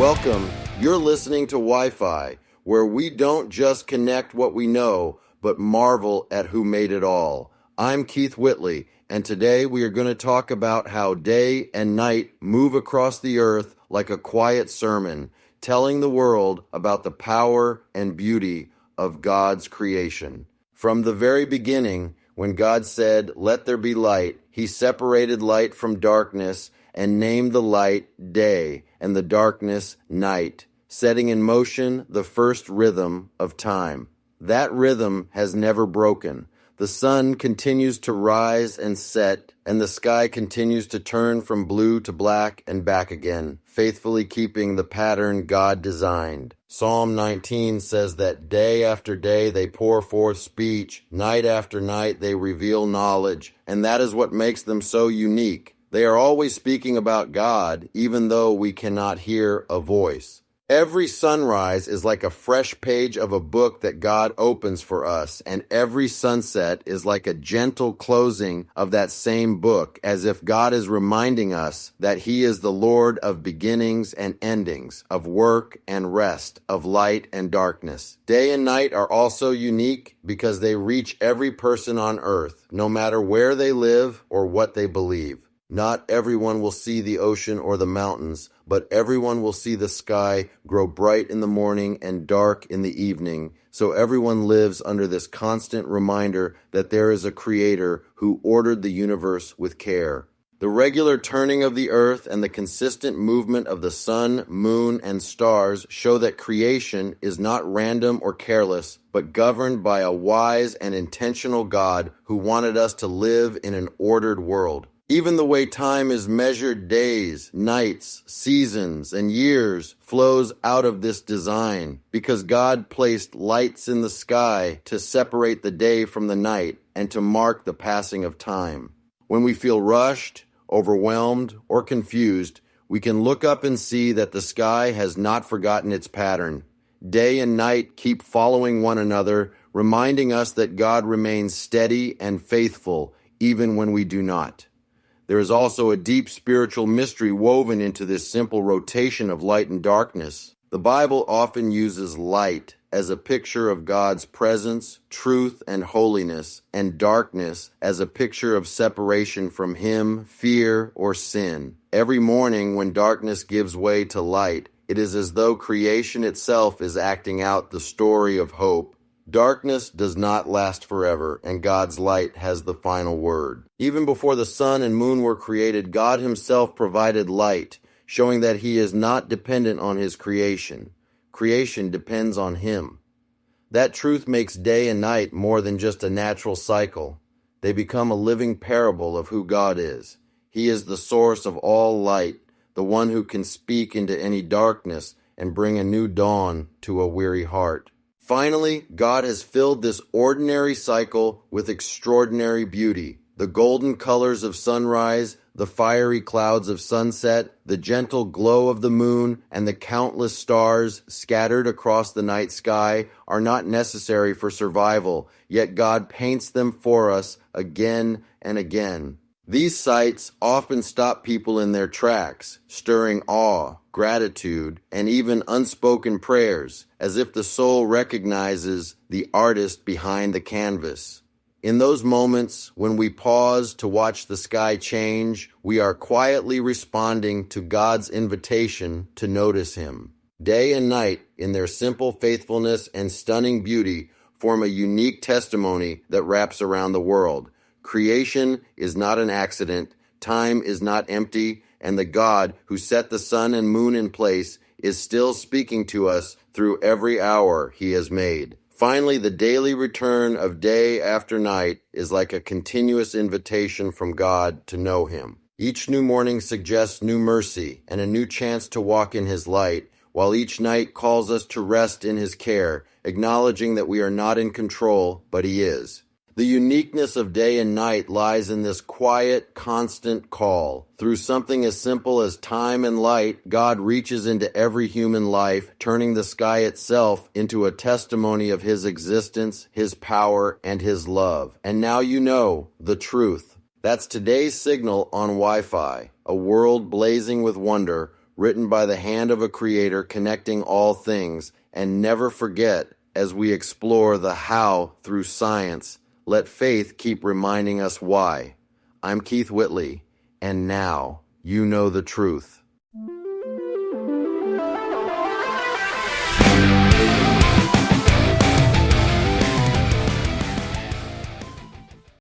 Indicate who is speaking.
Speaker 1: Welcome. You're listening to Wi-Fi, where we don't just connect what we know, but marvel at who made it all. I'm Keith Whitley, and today we are going to talk about how day and night move across the earth like a quiet sermon, telling the world about the power and beauty of God's creation. From the very beginning, when God said, "Let there be light," He separated light from darkness and named the light day and the darkness night, setting in motion the first rhythm of time. That rhythm has never broken. The sun continues to rise and set, and the sky continues to turn from blue to black and back again, faithfully keeping the pattern God designed. Psalm 19 says that day after day they pour forth speech, night after night they reveal knowledge, and that is what makes them so unique. They are always speaking about God, even though we cannot hear a voice. Every sunrise is like a fresh page of a book that God opens for us, and every sunset is like a gentle closing of that same book, as if God is reminding us that He is the Lord of beginnings and endings, of work and rest, of light and darkness. Day and night are also unique because they reach every person on earth, no matter where they live or what they believe. Not everyone will see the ocean or the mountains, but everyone will see the sky grow bright in the morning and dark in the evening, so everyone lives under this constant reminder that there is a Creator who ordered the universe with care. The regular turning of the earth and the consistent movement of the sun, moon, and stars show that creation is not random or careless, but governed by a wise and intentional God who wanted us to live in an ordered world. Even the way time is measured, days, nights, seasons, and years, flows out of this design, because God placed lights in the sky to separate the day from the night and to mark the passing of time. When we feel rushed, overwhelmed, or confused, we can look up and see that the sky has not forgotten its pattern. Day and night keep following one another, reminding us that God remains steady and faithful, even when we do not. There is also a deep spiritual mystery woven into this simple rotation of light and darkness. The Bible often uses light as a picture of God's presence, truth, and holiness, and darkness as a picture of separation from Him, fear, or sin. Every morning when darkness gives way to light, it is as though creation itself is acting out the story of hope. Darkness does not last forever, and God's light has the final word. Even before the sun and moon were created, God Himself provided light, showing that He is not dependent on His creation. Creation depends on Him. That truth makes day and night more than just a natural cycle. They become a living parable of who God is. He is the source of all light, the one who can speak into any darkness and bring a new dawn to a weary heart. Finally, God has filled this ordinary cycle with extraordinary beauty. The golden colors of sunrise, the fiery clouds of sunset, the gentle glow of the moon, and the countless stars scattered across the night sky are not necessary for survival, yet God paints them for us again and again. These sights often stop people in their tracks, stirring awe, gratitude, and even unspoken prayers, as if the soul recognizes the artist behind the canvas. In those moments when we pause to watch the sky change, we are quietly responding to God's invitation to notice Him. Day and night, in their simple faithfulness and stunning beauty, form a unique testimony that wraps around the world. Creation is not an accident, time is not empty, and the God who set the sun and moon in place is still speaking to us through every hour He has made. Finally, the daily return of day after night is like a continuous invitation from God to know Him. Each new morning suggests new mercy and a new chance to walk in His light, while each night calls us to rest in His care, acknowledging that we are not in control, but He is. The uniqueness of day and night lies in this quiet, constant call. Through something as simple as time and light, God reaches into every human life, turning the sky itself into a testimony of His existence, His power, and His love. And now you know the truth. That's today's signal on Wi-Fi, a world blazing with wonder, written by the hand of a creator connecting all things. And never forget, as we explore the how through science, let faith keep reminding us why. I'm Keith Whitley, and now you know the truth.